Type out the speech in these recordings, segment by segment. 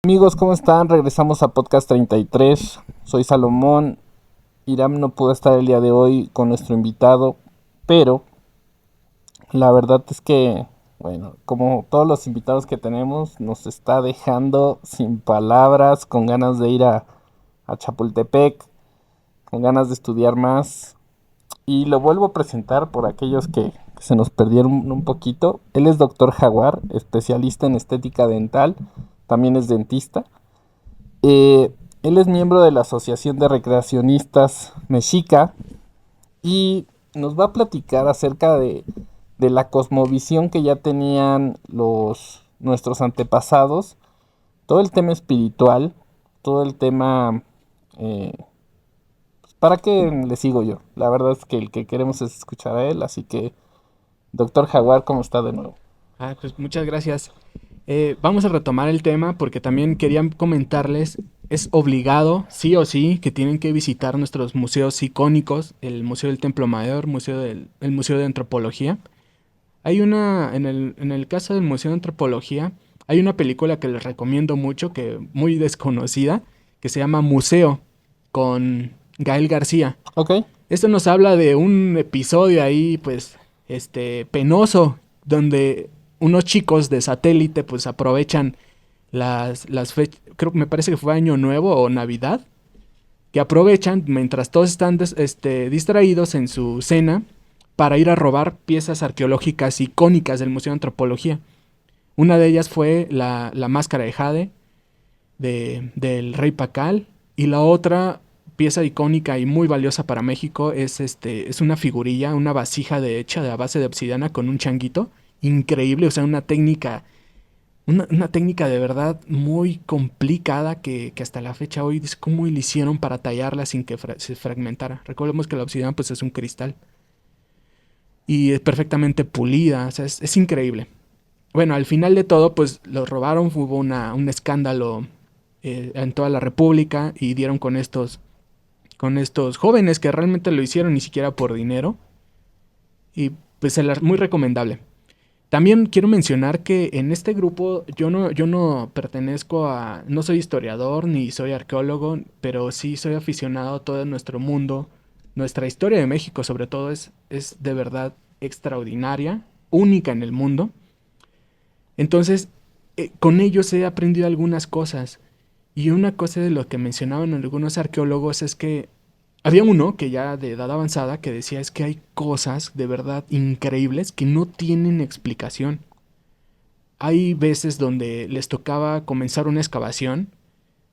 Amigos, ¿cómo están? Regresamos a Podcast 33. Soy Salomón. Iram no pudo estar el día de hoy con nuestro invitado, pero la verdad es que, bueno, como todos los invitados que tenemos, nos está dejando sin palabras, con ganas de ir a Chapultepec, con ganas de estudiar más. Y lo vuelvo a presentar por aquellos que se nos perdieron un poquito. Él es doctor Jaguar, especialista en estética dental, también es dentista. Eh, Él es miembro de la Asociación de Recreacionistas Mexica y nos va a platicar acerca de la cosmovisión que ya tenían nuestros antepasados, todo el tema espiritual, todo el tema... pues, ¿para qué le sigo yo? La verdad es que el que queremos es escuchar a él, así que, doctor Jaguar, ¿cómo está de nuevo? Pues muchas gracias. Vamos a retomar el tema porque también quería comentarles, es obligado, sí o sí, que tienen que visitar nuestros museos icónicos, el Museo del Templo Mayor, el Museo de Antropología. En el caso del Museo de Antropología, hay una película que les recomiendo mucho, que muy desconocida, que se llama Museo, con Gael García. Ok, Esto nos habla de un episodio ahí, pues, penoso, donde unos chicos de satélite, pues, aprovechan las fechas, creo que me parece que fue Año Nuevo o Navidad, que aprovechan mientras todos están distraídos en su cena para ir a robar piezas arqueológicas icónicas del Museo de Antropología. Una de ellas fue la máscara de Jade del rey Pacal, y la otra pieza icónica y muy valiosa para México es una figurilla, una vasija hecha de a base de obsidiana con un changuito. Increíble, o sea, una técnica de verdad muy complicada que hasta la fecha hoy es cómo le hicieron para tallarla sin que se fragmentara. Recordemos que la obsidiana pues es un cristal y es perfectamente pulida, o sea, es increíble. Bueno, al final de todo, pues los robaron, hubo un escándalo en toda la República y dieron con estos jóvenes que realmente lo hicieron ni siquiera por dinero. Y pues muy recomendable. También quiero mencionar que en este grupo yo no pertenezco no soy historiador ni soy arqueólogo, pero sí soy aficionado a todo nuestro mundo. Nuestra historia de México sobre todo es de verdad extraordinaria, única en el mundo. Entonces, con ellos he aprendido algunas cosas. Y una cosa de lo que mencionaban algunos arqueólogos es que había uno que ya de edad avanzada que decía es que hay cosas de verdad increíbles que no tienen explicación. Hay veces donde les tocaba comenzar una excavación,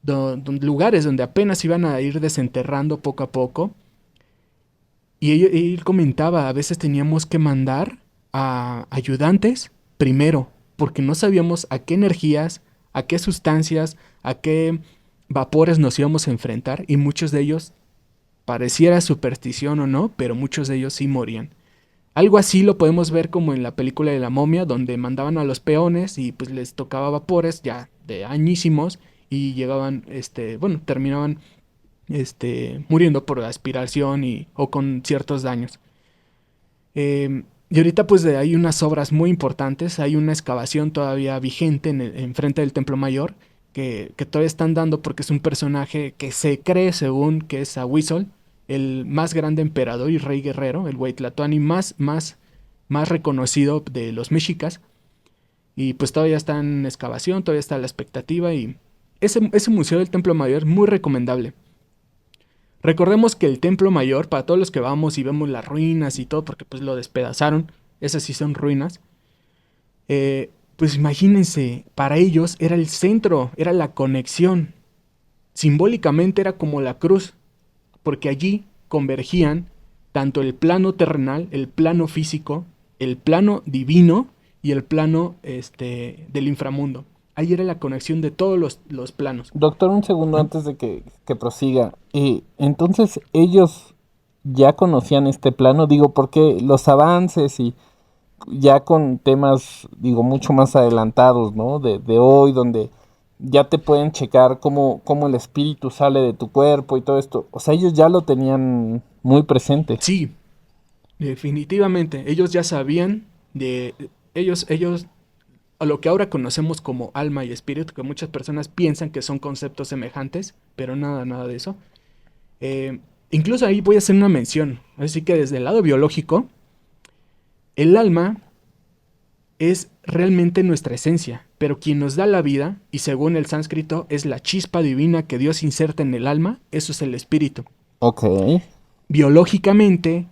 lugares donde apenas iban a ir desenterrando poco a poco. Y él comentaba, a veces teníamos que mandar a ayudantes primero, porque no sabíamos a qué energías, a qué sustancias, a qué vapores nos íbamos a enfrentar, y muchos de ellos, pareciera superstición o no, pero muchos de ellos sí morían. Algo así lo podemos ver como en la película de la momia, donde mandaban a los peones y pues les tocaba vapores ya de añísimos y llegaban, bueno, terminaban muriendo por aspiración o con ciertos daños. Y ahorita pues hay unas obras muy importantes, hay una excavación todavía vigente en frente del Templo Mayor que todavía están dando porque es un personaje que se cree según que es Ahuizol, el más grande emperador y rey guerrero, el Huaytlatoani más reconocido de los mexicas. Y pues todavía está en excavación, todavía está la expectativa y ese museo del Templo Mayor es muy recomendable. Recordemos que el Templo Mayor, para todos los que vamos y vemos las ruinas y todo, porque pues lo despedazaron, esas sí son ruinas, pues imagínense, para ellos era el centro, era la conexión. Simbólicamente era como la cruz, porque allí convergían tanto el plano terrenal, el plano físico, el plano divino y el plano del inframundo. Ahí era la conexión de todos los planos. doctor, un segundo ¿Mm? antes de que prosiga. Entonces, ellos ya conocían este plano, digo, porque los avances y ya con temas, digo, mucho más adelantados, ¿no? De hoy, donde ya te pueden checar cómo el espíritu sale de tu cuerpo y todo esto. O sea, ellos ya lo tenían muy presente. Sí, definitivamente. Ellos ya sabían de... Ellos a lo que ahora conocemos como alma y espíritu, que muchas personas piensan que son conceptos semejantes, pero nada de eso. Eh, Incluso ahí voy a hacer una mención. Así que desde el lado biológico, el alma es realmente nuestra esencia, pero quien nos da la vida, y según el sánscrito es la chispa divina que Dios inserta en el alma, eso es el espíritu. Ok. Biológicamente,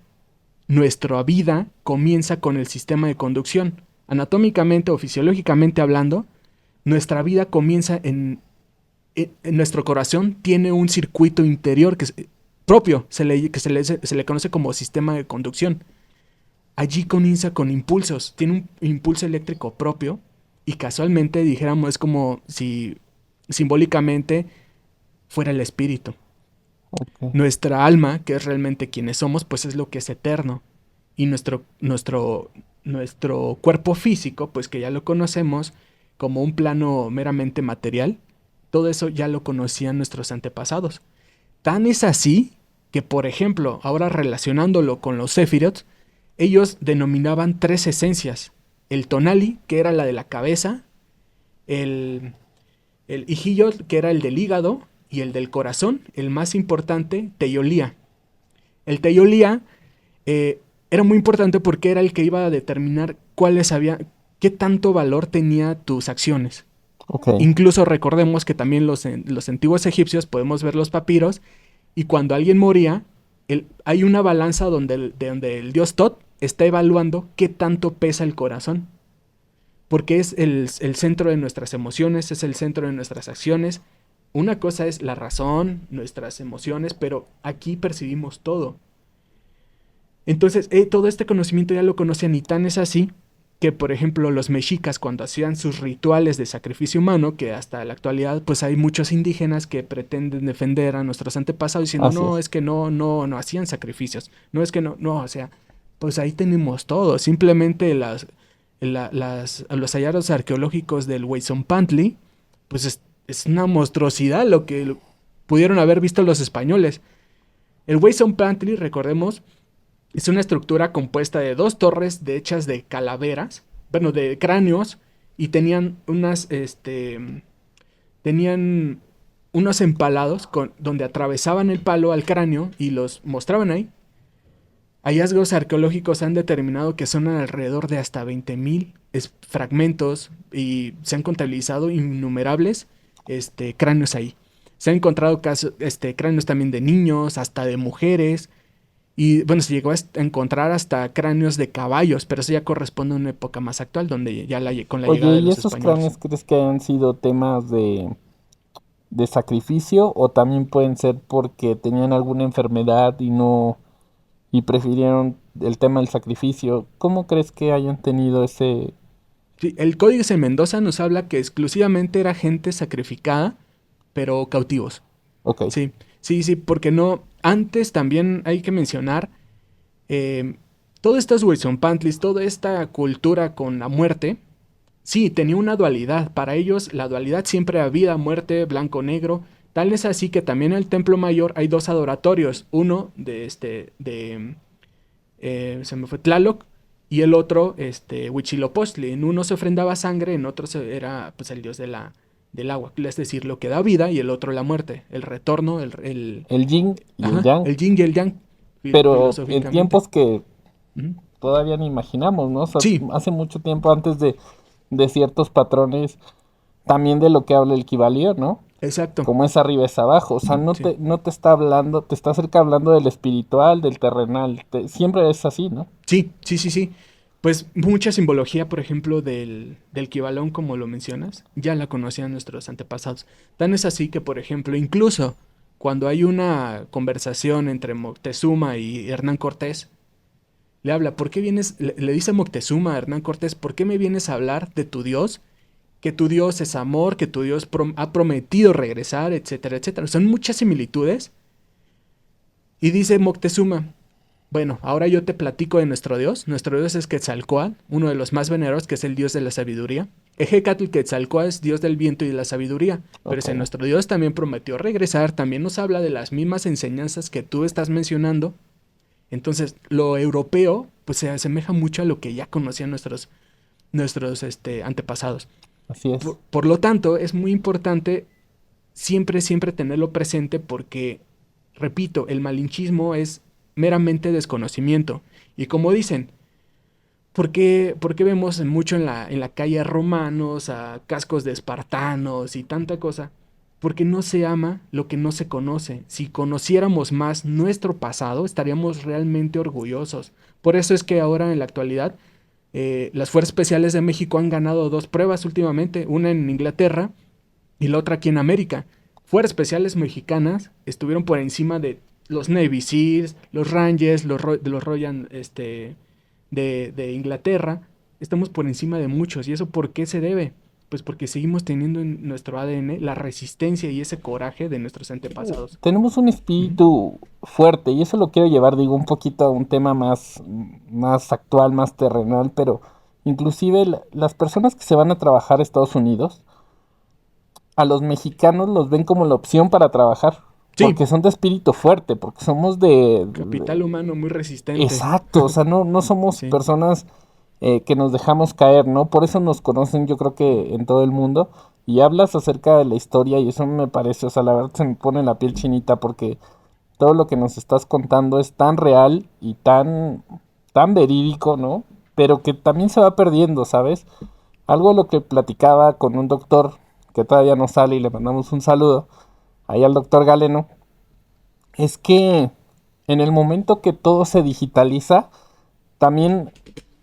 nuestra vida comienza con el sistema de conducción. Anatómicamente o fisiológicamente hablando, nuestra vida comienza en nuestro corazón, tiene un circuito interior que es propio, se le conoce como sistema de conducción. Allí comienza con impulsos, tiene un impulso eléctrico propio y casualmente dijéramos es como si simbólicamente fuera el espíritu. Ok. Nuestra alma, que es realmente quienes somos, pues es lo que es eterno. Y nuestro cuerpo físico, pues que ya lo conocemos como un plano meramente material, todo eso ya lo conocían nuestros antepasados. Tan es así que, por ejemplo, ahora relacionándolo con los Sephiroth, ellos denominaban tres esencias. El Tonali, que era la de la cabeza, el, el Ijillot, que era el del hígado, y el del corazón, el más importante, Teyolía. El Teyolía eh, era muy importante porque era el que iba a determinar qué tanto valor tenía tus acciones. Ok. Incluso recordemos que también los antiguos egipcios podemos ver los papiros y cuando alguien moría, hay una balanza donde el dios Tot está evaluando qué tanto pesa el corazón. Porque es el centro de nuestras emociones, es el centro de nuestras acciones. Una cosa es la razón, nuestras emociones, pero aquí percibimos todo. Entonces, todo este conocimiento ya lo conocían y tan es así que, por ejemplo, los mexicas cuando hacían sus rituales de sacrificio humano, que hasta la actualidad pues hay muchos indígenas que pretenden defender a nuestros antepasados diciendo, Así no, es. es que no hacían sacrificios, no es que no, o sea, pues ahí tenemos todo, simplemente los hallazgos arqueológicos del Huizonpantli, pues es una monstruosidad lo que pudieron haber visto los españoles. El Huizonpantli, recordemos, es una estructura compuesta de dos torres hechas de calaveras, bueno, de cráneos, y tenían unos empalados donde atravesaban el palo al cráneo y los mostraban ahí. Hallazgos arqueológicos han determinado que son alrededor de hasta 20.000 fragmentos y se han contabilizado innumerables cráneos ahí. Se han encontrado cráneos también de niños, hasta de mujeres, y bueno, se llegó a encontrar hasta cráneos de caballos, pero eso ya corresponde a una época más actual, donde ya con la Oye, llegada de ¿y los esos españoles. cráneos crees que hayan sido temas de sacrificio o también pueden ser porque tenían alguna enfermedad y no y prefirieron el tema del sacrificio? ¿Cómo crees que hayan tenido ese... Sí, el Códice Mendoza nos habla que exclusivamente era gente sacrificada, pero cautivos. Ok, Sí, sí, porque no. Antes también hay que mencionar eh, todas estas Huizompantlis, toda esta cultura con la muerte. Sí, tenía una dualidad. Para ellos la dualidad siempre era vida, muerte, blanco, negro. Tal es así que también en el Templo Mayor hay dos adoratorios. Uno se me fue Tlaloc y el otro, Huitzilopochtli. En uno se ofrendaba sangre, en otro era pues el dios del agua. Es decir, lo que da vida y el otro la muerte. El retorno, el yin y el ajá, yang, el yin y el yang, pero en filosóficamente. tiempos que Ujú. todavía ni imaginamos, ¿no? O sea, Sí, hace mucho tiempo antes de ciertos patrones, también de lo que habla el Kybalión, ¿no? exacto. Como es arriba es abajo, o sea, Sí. no te está hablando, te está cerca hablando del espiritual, del terrenal, siempre es así, ¿no? Sí. Pues mucha simbología, por ejemplo, del Kibalón, como lo mencionas, ya la conocían nuestros antepasados. Tan es así que, por ejemplo, incluso cuando hay una conversación entre Moctezuma y Hernán Cortés, le habla, ¿por qué vienes? Le dice Moctezuma a Hernán Cortés, ¿por qué me vienes a hablar de tu Dios? Que tu Dios es amor, que tu Dios ha prometido regresar, etcétera, etcétera. Son muchas similitudes. Y dice Moctezuma, bueno, ahora yo te platico de nuestro Dios. Nuestro Dios es Quetzalcóatl, uno de los más venerados, que es el Dios de la sabiduría. Ejecatl Quetzalcóatl es Dios del viento y de la sabiduría. Pero Ok. ese nuestro Dios también prometió regresar, también nos habla de las mismas enseñanzas que tú estás mencionando. Entonces, lo europeo, pues se asemeja mucho a lo que ya conocían nuestros antepasados. Así es. Por lo tanto, es muy importante siempre, siempre tenerlo presente porque, repito, el malinchismo es meramente desconocimiento. Y como dicen, ¿por qué vemos mucho en la calle a romanos, a cascos de espartanos y tanta cosa? Porque no se ama lo que no se conoce. Si conociéramos más nuestro pasado, estaríamos realmente orgullosos. Por eso es que ahora en la actualidad las Fuerzas Especiales de México han ganado 2 pruebas últimamente, una en Inglaterra y la otra aquí en América. Fuerzas Especiales mexicanas estuvieron por encima de los Navy Seals, los Rangers, de los Royal de Inglaterra. Estamos por encima de muchos. ¿Y eso por qué se debe? Pues porque seguimos teniendo en nuestro ADN la resistencia y ese coraje de nuestros antepasados. Tenemos un Ujú. espíritu fuerte y eso lo quiero llevar, digo, un poquito a un tema más actual, más terrenal, pero inclusive las personas que se van a trabajar a Estados Unidos, a los mexicanos los ven como la opción para trabajar, Sí, porque son de espíritu fuerte, porque somos capital humano muy resistente. exacto, o sea, no somos Sí. personas que nos dejamos caer, ¿no? Por eso nos conocen, yo creo que en todo el mundo. Y hablas acerca de la historia y eso me parece, o sea, la verdad se me pone la piel chinita porque todo lo que nos estás contando es tan real y tan verídico, ¿no? Pero que también se va perdiendo, ¿sabes? Algo de lo que platicaba con un doctor que todavía no sale y le mandamos un saludo, ahí al doctor Galeno, es que en el momento que todo se digitaliza, también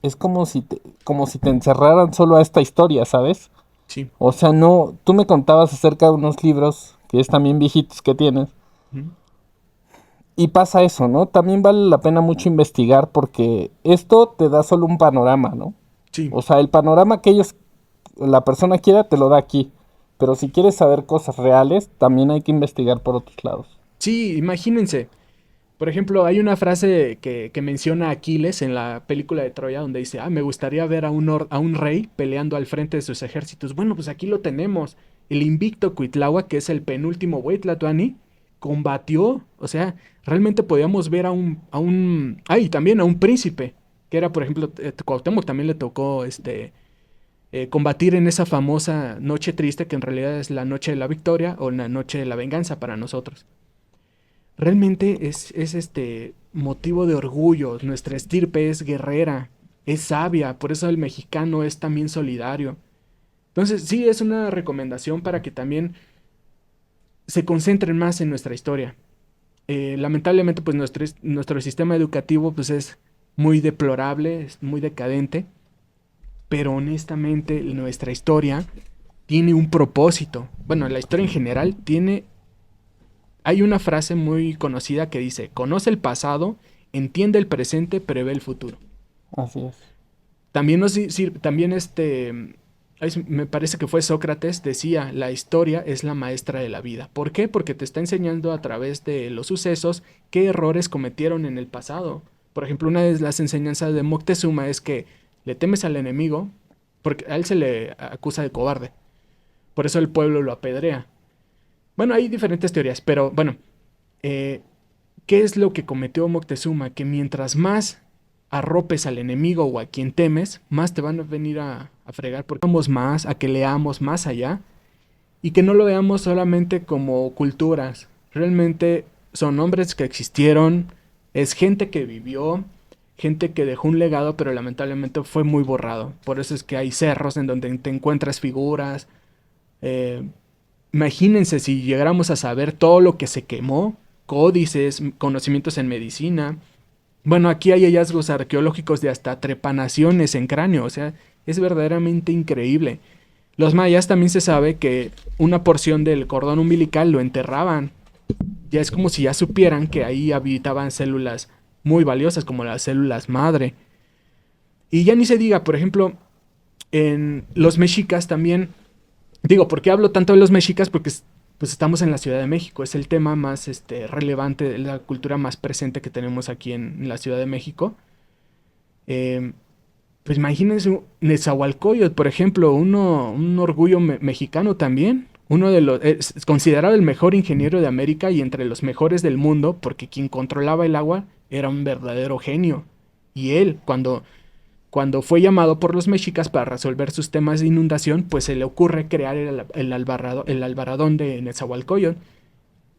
es como si te encerraran solo a esta historia, ¿sabes? Sí. O sea, no, tú me contabas acerca de unos libros que es también viejitos que tienes. Ujú. Y pasa eso, ¿no? También vale la pena mucho investigar porque esto te da solo un panorama, ¿no? Sí. O sea, el panorama que la persona quiera, te lo da aquí. Pero si quieres saber cosas reales, también hay que investigar por otros lados. Sí, imagínense. Por ejemplo, hay una frase que menciona Aquiles en la película de Troya donde dice, me gustaría ver a un rey peleando al frente de sus ejércitos. Bueno, pues aquí lo tenemos. El invicto Cuitláhuac, que es el penúltimo güey tlatoani, combatió. O sea, realmente podíamos ver también a un príncipe, que era, por ejemplo, Cuauhtémoc también le tocó combatir en esa famosa noche triste que en realidad es la noche de la victoria o la noche de la venganza para nosotros. Realmente es motivo de orgullo. Nuestra estirpe es guerrera, es sabia, por eso el mexicano es también solidario. Entonces, sí, es una recomendación para que también se concentren más en nuestra historia. Lamentablemente, pues nuestro sistema educativo pues, es muy deplorable, es muy decadente, pero honestamente nuestra historia tiene un propósito. Bueno, la historia en general tiene. Hay una frase muy conocida que dice, conoce el pasado, entiende el presente, prevé el futuro. Así es. También también me parece que fue Sócrates, decía, la historia es la maestra de la vida. ¿Por qué? Porque te está enseñando a través de los sucesos qué errores cometieron en el pasado. Por ejemplo, una de las enseñanzas de Moctezuma es que le temes al enemigo, porque a él se le acusa de cobarde. Por eso el pueblo lo apedrea. Bueno, hay diferentes teorías, pero bueno, eh, ¿qué es lo que cometió Moctezuma? Que mientras más arropes al enemigo o a quien temes, más te van a venir a fregar porque vamos más, a que leamos más allá y que no lo veamos solamente como culturas. Realmente son hombres que existieron, es gente que vivió, gente que dejó un legado, pero lamentablemente fue muy borrado. Por eso es que hay cerros en donde te encuentras figuras. eh, Imagínense si llegáramos a saber todo lo que se quemó, códices, conocimientos en medicina. Bueno, aquí hay hallazgos arqueológicos de hasta trepanaciones en cráneo, o sea, es verdaderamente increíble. Los mayas también se sabe que una porción del cordón umbilical lo enterraban. Ya es como si ya supieran que ahí habitaban células muy valiosas como las células madre. Y ya ni se diga, por ejemplo, en los mexicas también. Digo, ¿por qué hablo tanto de los mexicas? Porque pues estamos en la Ciudad de México. Es el tema más relevante, la cultura más presente que tenemos aquí en la Ciudad de México. Eh, pues imagínense Nezahualcóyotl, por ejemplo, un orgullo mexicano también. Uno de los, es considerado el mejor ingeniero de América y entre los mejores del mundo, porque quien controlaba el agua era un verdadero genio. Y él, cuando cuando fue llamado por los mexicas para resolver sus temas de inundación, pues se le ocurre crear el albaradón de Nezahualcóyotl.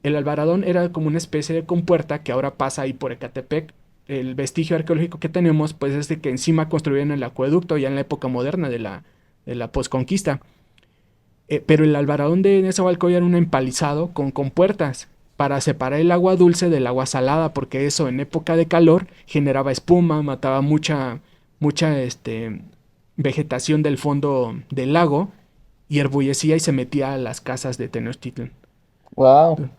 El albaradón era como una especie de compuerta que ahora pasa ahí por Ecatepec. El vestigio arqueológico que tenemos, pues es de que encima construyeron el acueducto ya en la época moderna de la posconquista. Pero el albaradón de Nezahualcóyotl era un empalizado con compuertas para separar el agua dulce del agua salada, porque eso en época de calor generaba espuma, mataba mucha vegetación del fondo del lago y erbullecía y se metía a las casas de Tenochtitlan. Wow.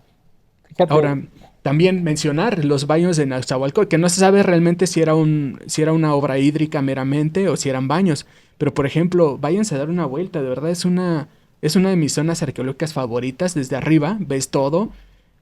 Fíjate. Ahora, también mencionar los baños de Nezahualcóyotl, que no se sabe realmente si era una obra hídrica meramente o si eran baños. Pero, por ejemplo, váyanse a dar una vuelta, de verdad es una de mis zonas arqueológicas favoritas. Desde arriba ves todo,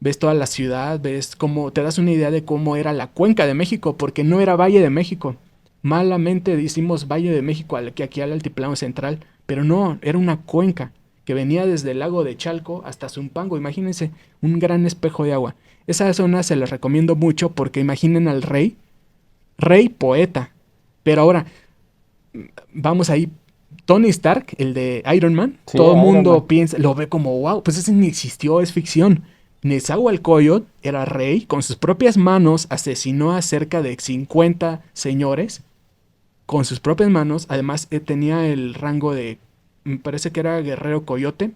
ves toda la ciudad, ves cómo, te das una idea de cómo era la cuenca de México, porque no era Valle de México. Malamente decimos Valle de México aquí al altiplano central, pero no, era una cuenca que venía desde el lago de Chalco hasta Zumpango. Imagínense, un gran espejo de agua. Esa zona se les recomiendo mucho porque imaginen al rey poeta. Pero ahora, vamos ahí, Tony Stark, el de Iron Man, Sí, todo el Iron Man. mundo piensa, lo ve como, wow, pues ese ni existió, es ficción. Nezahualcóyotl era rey, con sus propias manos asesinó a cerca de 50 señores, con sus propias manos. Además, tenía el rango de, me parece que era guerrero coyote.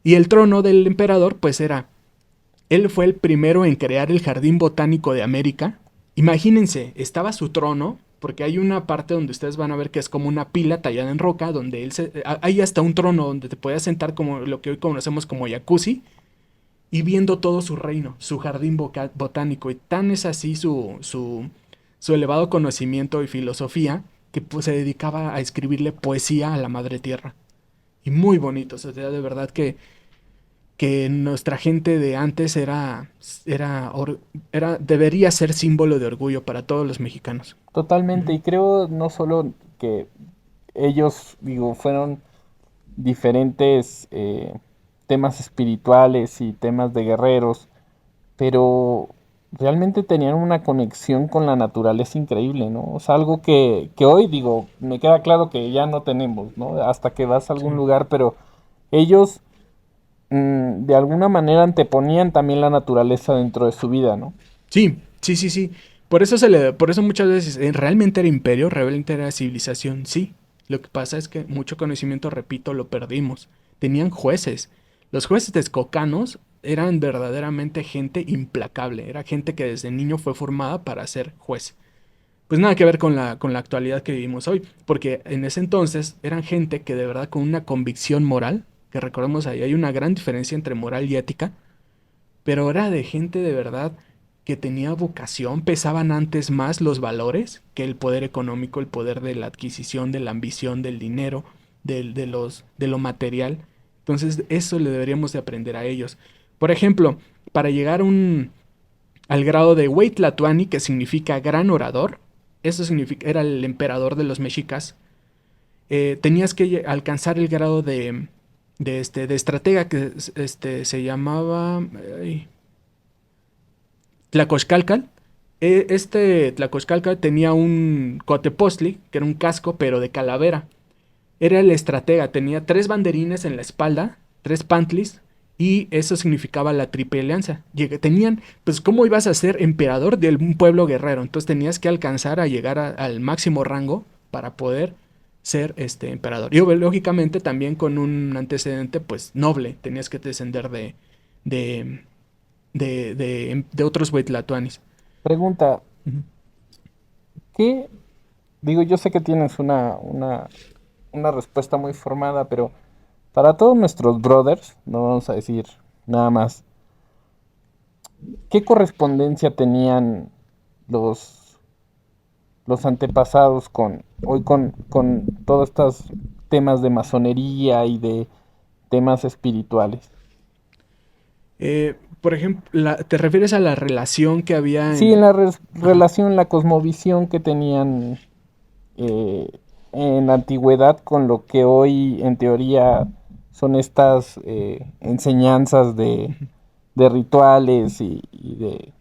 Y el trono del emperador, pues él fue el primero en crear el Jardín Botánico de América. Imagínense, estaba su trono, porque hay una parte donde ustedes van a ver que es como una pila tallada en roca, donde hay hasta un trono donde te puedes sentar como lo que hoy conocemos como jacuzzi, y viendo todo su reino, su jardín botánico. Y tan es así su elevado conocimiento y filosofía, que pues, se dedicaba a escribirle poesía a la madre tierra. Y muy bonito, o sea, de verdad que nuestra gente de antes debería ser símbolo de orgullo para todos los mexicanos. Totalmente. Ujú. Y creo no solo que ellos, digo, fueron diferentes temas espirituales y temas de guerreros, pero realmente tenían una conexión con la naturaleza increíble, ¿no? O sea, algo que hoy, digo, me queda claro que ya no tenemos, ¿no? Hasta que vas a algún Sí. lugar, pero ellos de alguna manera anteponían también la naturaleza dentro de su vida, ¿no? Sí, sí, sí, sí. Por eso muchas veces realmente era imperio, realmente era civilización, sí. Lo que pasa es que mucho conocimiento, repito, lo perdimos. Tenían jueces. Los jueces texcocanos eran verdaderamente gente implacable. Era gente que desde niño fue formada para ser juez. Pues nada que ver con la actualidad que vivimos hoy, porque en ese entonces eran gente que de verdad con una convicción moral, que recordemos ahí hay una gran diferencia entre moral y ética, pero era de gente de verdad que tenía vocación, pesaban antes más los valores que el poder económico, el poder de la adquisición, de la ambición, del dinero, de lo material. Entonces eso le deberíamos de aprender a ellos. Por ejemplo, para llegar al grado de Hueytlatuani, que significa gran orador, eso significa, era el emperador de los mexicas, tenías que alcanzar el grado de estratega que se llamaba Tlacoxcalcal. Tlacoxcalcal tenía un cotepostli, que era un casco, pero de calavera. Era el estratega, tenía 3 banderines en la espalda, 3 pantlis, y eso significaba la triple alianza. Tenían, pues, ¿cómo ibas a ser emperador de un pueblo guerrero? Entonces tenías que alcanzar a llegar al máximo rango para poder ser emperador. Y lógicamente también con un antecedente, pues, noble. Tenías que descender de, de otros Huaytlatoanis. Pregunta, Ujú. ¿qué? Digo, yo sé que tienes una respuesta muy formada, pero para todos nuestros brothers, no vamos a decir nada más, ¿qué correspondencia tenían los, los antepasados con todos estos temas de masonería y de temas espirituales? Por ejemplo, ¿te refieres a la relación que había Sí, en la Ajá. relación, la cosmovisión que tenían eh, en la antigüedad con lo que hoy en teoría son estas enseñanzas de rituales y de...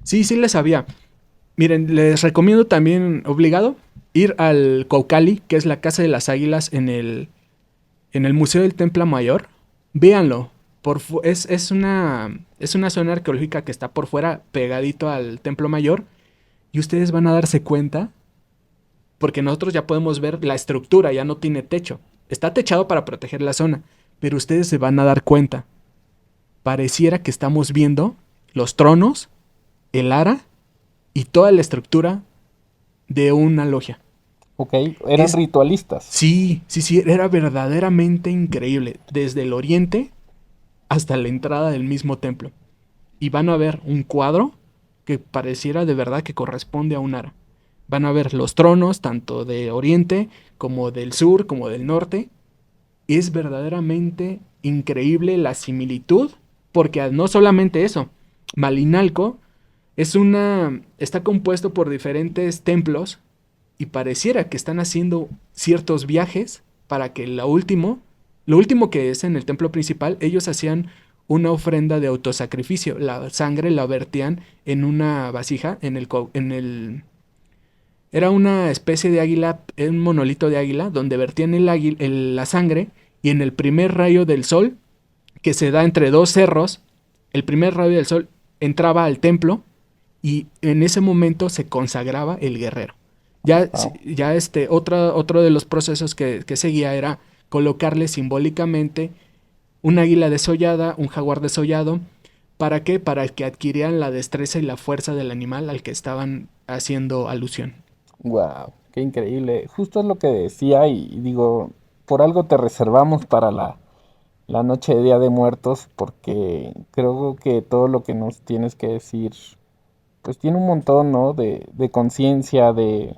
Sí, sí les sabía. Miren, les recomiendo también, obligado, ir al Caucali, que es la Casa de las Águilas en el Museo del Templo Mayor. Véanlo. Es una zona arqueológica que está por fuera, pegadito al Templo Mayor. Y ustedes van a darse cuenta, porque nosotros ya podemos ver la estructura, ya no tiene techo. Está techado para proteger la zona, pero ustedes se van a dar cuenta. Pareciera que estamos viendo los tronos, el ara y toda la estructura de una logia. Ok, eran ritualistas. Sí, sí, sí, era verdaderamente increíble. Desde el oriente hasta la entrada del mismo templo. Y van a ver un cuadro que pareciera de verdad que corresponde a un ara. Van a ver los tronos, tanto de oriente como del sur, como del norte. Es verdaderamente increíble la similitud, porque no solamente eso, Malinalco está compuesto por diferentes templos y pareciera que están haciendo ciertos viajes para que lo último que es en el templo principal, ellos hacían una ofrenda de autosacrificio. La sangre la vertían en una vasija, era una especie de águila, un monolito de águila, donde vertían la sangre y en el primer rayo del sol, que se da entre dos cerros, el primer rayo del sol entraba al templo y en ese momento se consagraba el guerrero. Ya otro de los procesos que seguía era colocarle simbólicamente un águila desollada, un jaguar desollado. ¿Para qué? Para que adquirieran la destreza y la fuerza del animal al que estaban haciendo alusión. Wow, qué increíble. Justo es lo que decía y digo, por algo te reservamos para la noche de Día de Muertos, porque creo que todo lo que nos tienes que decir, pues tiene un montón, ¿no? De conciencia, de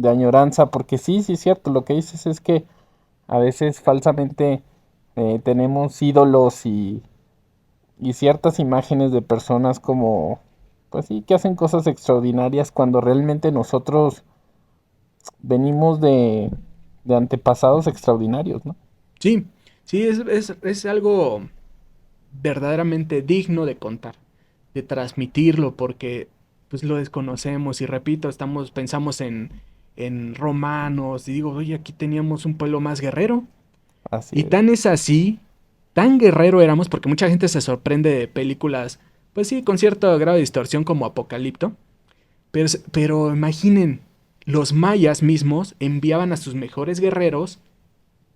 añoranza, porque sí, sí es cierto, lo que dices es que a veces falsamente tenemos ídolos y ciertas imágenes de personas como, pues sí, que hacen cosas extraordinarias cuando realmente nosotros venimos de antepasados extraordinarios, ¿no? Sí, sí, es algo verdaderamente digno de contar, de transmitirlo, porque pues lo desconocemos y repito, pensamos en romanos y digo, oye, aquí teníamos un pueblo más guerrero. Así Y es. tan es así, tan guerrero éramos, porque mucha gente se sorprende de películas, pues sí, con cierto grado de distorsión como Apocalipto, pero imaginen, los mayas mismos enviaban a sus mejores guerreros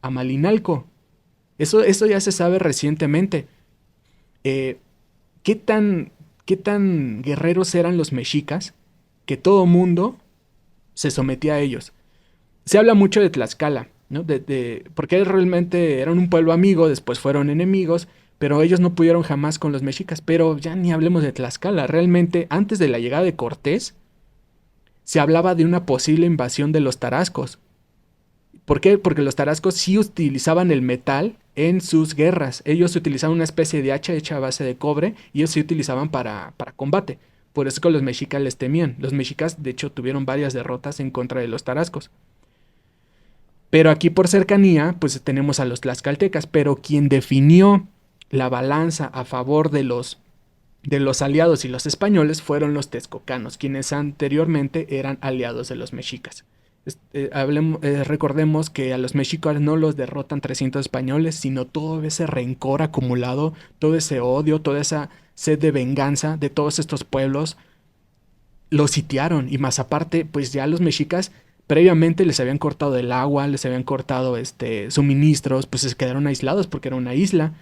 a Malinalco. Eso ya se sabe recientemente. Eh, ¿qué tan, ¿Qué tan guerreros eran los mexicas que todo mundo se sometía a ellos? Se habla mucho de Tlaxcala, ¿no? Porque realmente eran un pueblo amigo, después fueron enemigos, pero ellos no pudieron jamás con los mexicas. Pero ya ni hablemos de Tlaxcala. Realmente, antes de la llegada de Cortés, se hablaba de una posible invasión de los tarascos. ¿Por qué? Porque los tarascos sí utilizaban el metal en sus guerras. Ellos utilizaban una especie de hacha hecha a base de cobre y ellos sí utilizaban para combate. Por eso que los mexicas les temían. Los mexicas, de hecho, tuvieron varias derrotas en contra de los tarascos. Pero aquí por cercanía, pues tenemos a los tlaxcaltecas. Pero quien definió la balanza a favor de los aliados y los españoles fueron los texcocanos, quienes anteriormente eran aliados de los mexicas. Recordemos que a los mexicas no los derrotan 300 españoles, sino todo ese rencor acumulado, todo ese odio, toda esa sed de venganza de todos estos pueblos, los sitiaron. Y más aparte, pues ya los mexicas previamente les habían cortado el agua, les habían cortado suministros, pues se quedaron aislados porque era una isla.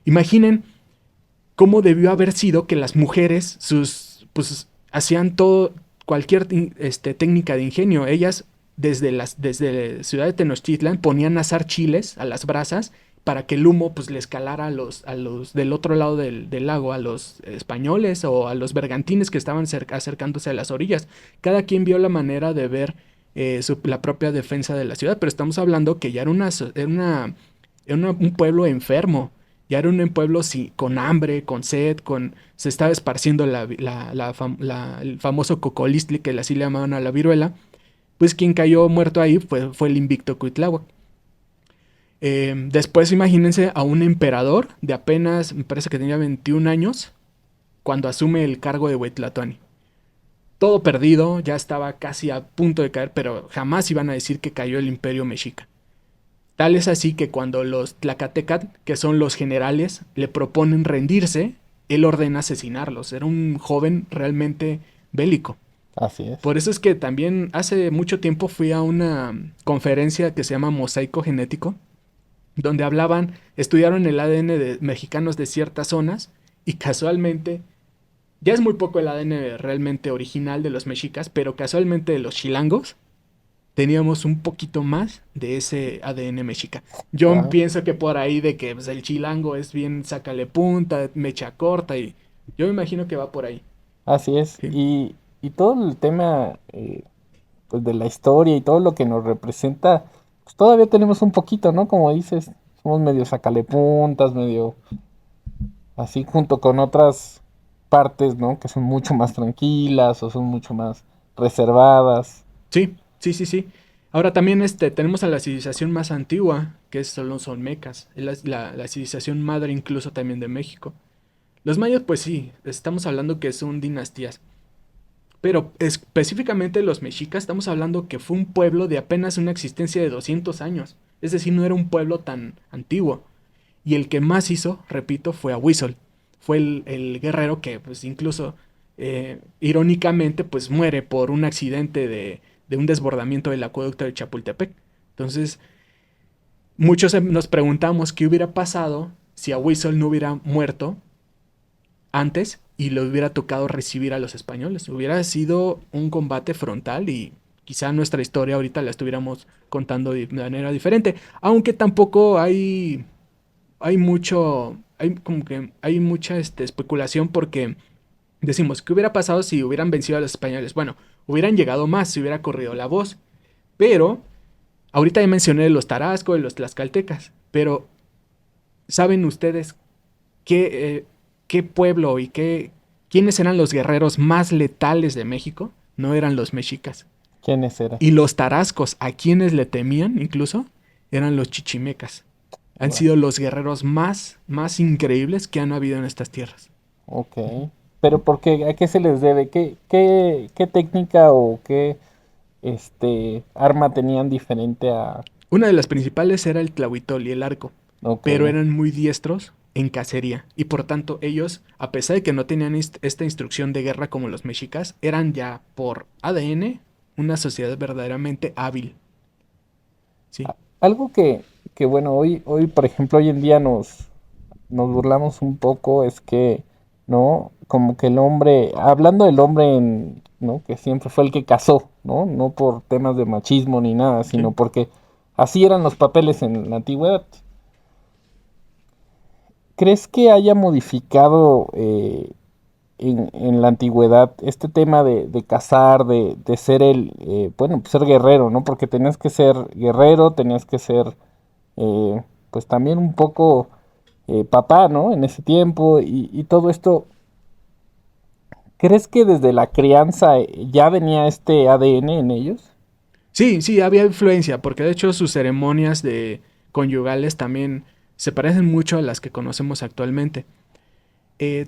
Imaginen cómo debió haber sido que las mujeres pues hacían todo, cualquier técnica de ingenio. Ellas desde la ciudad de Tenochtitlan ponían a asar chiles a las brasas para que el humo pues les calara a los del otro lado del lago, a los españoles o a los bergantines que estaban acercándose a las orillas. Cada quien vio la manera de ver la propia defensa de la ciudad, pero estamos hablando que ya era un pueblo enfermo. Ya era un pueblo con hambre, con sed, se estaba esparciendo el famoso cocolistli, que así le llamaban a la viruela. Pues quien cayó muerto ahí fue el invicto Cuitláhuac. Después imagínense a un emperador de apenas, me parece que tenía 21 años, cuando asume el cargo de Huitlatóni. todo perdido, ya estaba casi a punto de caer, pero jamás iban a decir que cayó el imperio mexica. Tal es así que cuando los Tlacatecat, que son los generales, le proponen rendirse, él ordena asesinarlos. Era un joven realmente bélico. Así es. Por eso es que también hace mucho tiempo fui a una conferencia que se llama Mosaico Genético, donde estudiaron el ADN de mexicanos de ciertas zonas y casualmente, ya es muy poco el ADN realmente original de los mexicas, pero casualmente de los chilangos teníamos un poquito más de ese ADN mexica. Yo Wow. pienso que por ahí de que pues, el chilango es bien sácale punta, mecha corta y yo me imagino que va por ahí. Así es. Sí, Y todo el tema pues de la historia y todo lo que nos representa, pues todavía tenemos un poquito, ¿no? Como dices, somos medio sacalepuntas, medio así junto con otras partes, ¿no? Que son mucho más tranquilas o son mucho más reservadas. sí, sí, sí, sí. Ahora también tenemos a la civilización más antigua, son los olmecas, es la civilización madre incluso también de México. Los mayas, pues sí, estamos hablando que son dinastías. Pero específicamente los mexicas, estamos hablando que fue un pueblo de apenas una existencia de 200 años. Es decir, no era un pueblo tan antiguo. Y el que más hizo, repito, fue Ahuizol. Fue el guerrero que, pues incluso, irónicamente, pues muere por un accidente de un desbordamiento del acueducto de Chapultepec. Entonces, muchos nos preguntamos qué hubiera pasado si Ahuizol no hubiera muerto antes y le hubiera tocado recibir a los españoles. Hubiera sido un combate frontal y quizá nuestra historia ahorita la estuviéramos contando de manera diferente. Aunque tampoco hay mucho, hay como que hay mucha especulación porque decimos, ¿qué hubiera pasado si hubieran vencido a los españoles? Bueno, hubieran llegado más, si hubiera corrido la voz. Pero, ahorita ya mencioné los tarascos y los tlaxcaltecas, pero ¿saben ustedes qué, qué pueblo y quiénes eran los guerreros más letales de México? No eran los mexicas. ¿Quiénes eran? Y los tarascos, a quienes le temían incluso, eran los chichimecas. Han Bueno, sido los guerreros más increíbles que han habido en estas tierras. ok. Pero ¿por qué? ¿A qué se les debe? ¿Qué técnica o qué arma tenían diferente a... Una de las principales era el tlahuitol y el arco, Ok, pero eran muy diestros en cacería y por tanto ellos, a pesar de que no tenían esta instrucción de guerra como los mexicas, eran ya por ADN una sociedad verdaderamente hábil. Sí, algo que bueno, hoy, por ejemplo, hoy en día nos burlamos un poco, es que, ¿no? Como que el hombre, hablando del hombre ¿no? Que siempre fue el que casó, ¿no? No por temas de machismo ni nada, sino sí. porque así eran los papeles en la antigüedad. ¿Crees que haya modificado en la antigüedad este tema de cazar, de ser bueno, pues ser guerrero, ¿no? Porque tenías que ser guerrero, tenías que ser, pues también un poco papá, ¿no? En ese tiempo y todo esto. ¿Crees que desde la crianza ya venía este ADN en ellos? Sí, sí, había influencia, porque de hecho sus ceremonias de conyugales también se parecen mucho a las que conocemos actualmente. eh,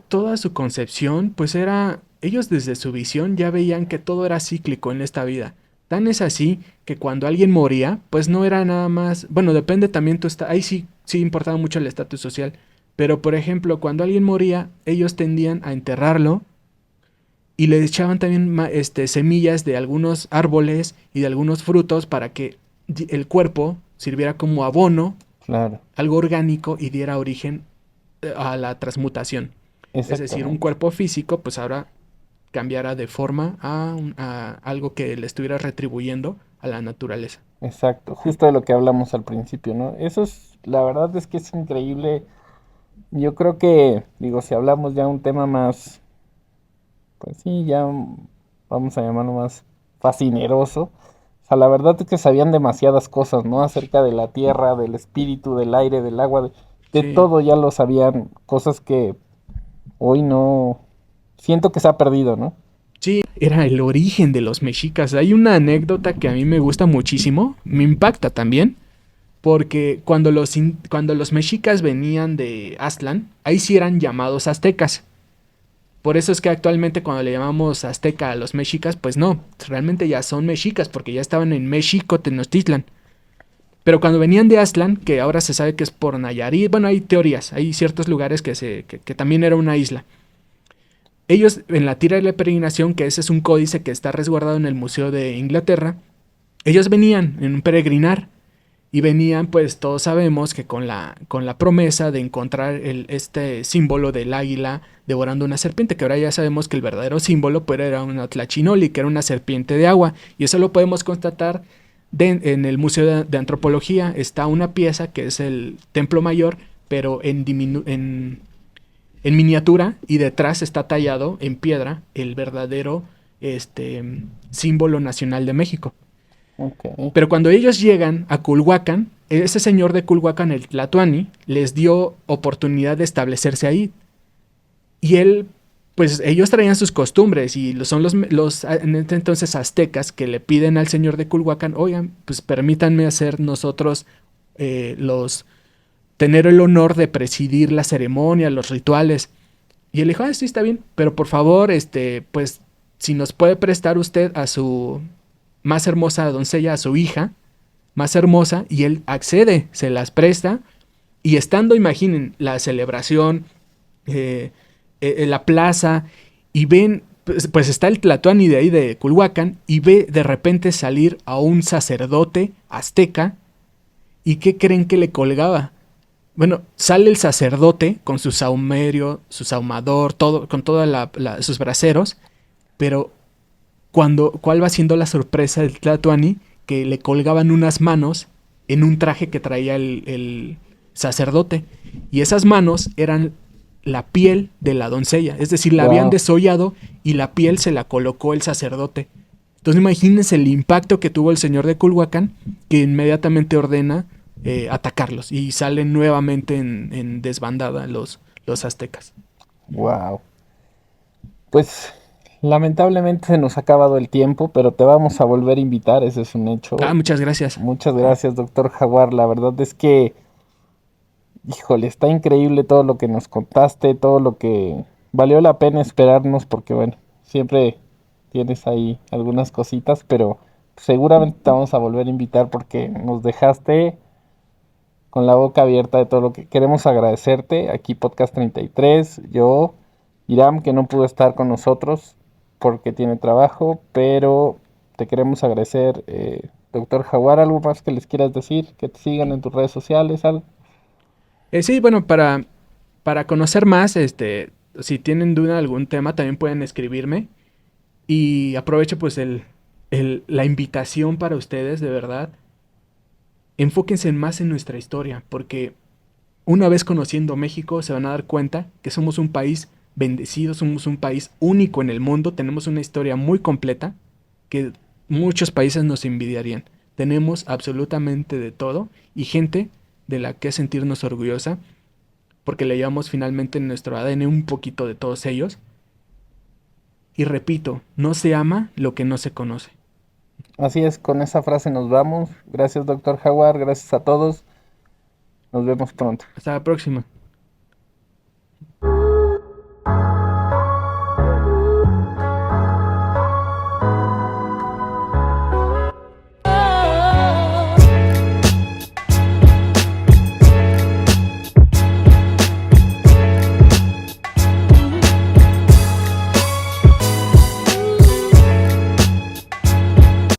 Toda su concepción, pues era, ellos desde su visión ya veían que todo era cíclico en esta vida. Tan es así que cuando alguien moría, pues no era nada más, bueno, depende también ahí sí, sí importaba mucho el estatus social, pero por ejemplo, cuando alguien moría, ellos tendían a enterrarlo y le echaban también semillas de algunos árboles y de algunos frutos para que el cuerpo sirviera como abono, Claro, algo orgánico y diera origen a la transmutación. Es decir, un exactamente. cuerpo físico, pues ahora cambiara de forma a algo que le estuviera retribuyendo a la naturaleza. Exacto, Sí, justo de lo que hablamos al principio, ¿no? Eso es, la verdad es que es increíble. Yo creo que, digo, si hablamos ya un tema más, pues sí, ya vamos a llamarlo más fascineroso. O sea, la verdad es que sabían demasiadas cosas, ¿no? Acerca de la tierra, del espíritu, del aire, del agua, de sí, todo ya lo sabían, cosas que hoy no, siento que se ha perdido, ¿no? sí, era el origen de los mexicas. Hay una anécdota que a mí me gusta muchísimo, me impacta también, porque cuando los mexicas venían de Aztlán, ahí sí eran llamados aztecas. Por eso es que actualmente cuando le llamamos azteca a los mexicas, pues no, realmente ya son mexicas porque ya estaban en México, Tenochtitlan. Pero cuando venían de Aztlán, que ahora se sabe que es por Nayarit, bueno, hay teorías, hay ciertos lugares que también era una isla. Ellos en la tira de la peregrinación, que ese es un códice que está resguardado en el Museo de Inglaterra, ellos venían en un peregrinar y venían, pues todos sabemos que con la promesa de encontrar este símbolo del águila devorando una serpiente, que ahora ya sabemos que el verdadero símbolo pues, era una tlachinoli, que era una serpiente de agua, y eso lo podemos constatar en el Museo de Antropología. Está una pieza que es el Templo Mayor, pero en miniatura, y detrás está tallado en piedra el verdadero símbolo nacional de México. Ok. Pero cuando ellos llegan a Culhuacán, ese señor de Culhuacán, el Tlatoani, les dio oportunidad de establecerse ahí. Y él, pues ellos traían sus costumbres y son los en este entonces aztecas que le piden al señor de Culhuacán, oigan, pues permítanme hacer nosotros los tener el honor de presidir la ceremonia, los rituales. Y él dijo, ah, sí, está bien, pero por favor, pues, si nos puede prestar usted a su más hermosa doncella, a su hija más hermosa, y él accede, se las presta, y estando, imaginen, la celebración, la plaza, y ven, pues está el Tlatoani de ahí de Culhuacán, y ve de repente salir a un sacerdote azteca, ¿y qué creen que le colgaba? Bueno, sale el sacerdote con su saumerio, su saumador, todo, con todos sus braceros, pero ¿cuál va siendo la sorpresa del Tlatoani? Que le colgaban unas manos en un traje que traía el sacerdote. Y esas manos eran la piel de la doncella. Es decir, la habían Wow. desollado y la piel se la colocó el sacerdote. Entonces imagínense el impacto que tuvo el señor de Culhuacán, que inmediatamente ordena atacarlos y salen nuevamente en desbandada los aztecas. Wow. Pues lamentablemente se nos ha acabado el tiempo, pero te vamos a volver a invitar, ese es un Ah, hecho. muchas gracias. Muchas gracias, doctor Jaguar. La verdad es que, híjole, está increíble todo lo que nos contaste, todo lo que valió la pena esperarnos, porque bueno, siempre tienes ahí algunas cositas, pero seguramente te vamos a volver a invitar porque nos dejaste con la boca abierta de todo lo que queremos agradecerte. Aquí Podcast 33, yo, Iram, que no pudo estar con nosotros porque tiene trabajo, pero te queremos agradecer. Doctor Jaguar, ¿algo más que les quieras decir? Que te sigan en tus redes sociales, algo. Sí, bueno, para conocer más, si tienen duda de algún tema, también pueden escribirme. Y aprovecho pues la invitación para ustedes, de verdad. Enfóquense más en nuestra historia, porque una vez conociendo México se van a dar cuenta que somos un país bendecido, somos un país único en el mundo, tenemos una historia muy completa que muchos países nos envidiarían. Tenemos absolutamente de todo y gente de la que sentirnos orgullosa, porque le llevamos finalmente en nuestro ADN un poquito de todos ellos. Y repito, no se ama lo que no se conoce. Así es, con esa frase nos vamos. Gracias, doctor Jaguar. Gracias a todos. Nos vemos pronto. Hasta la próxima.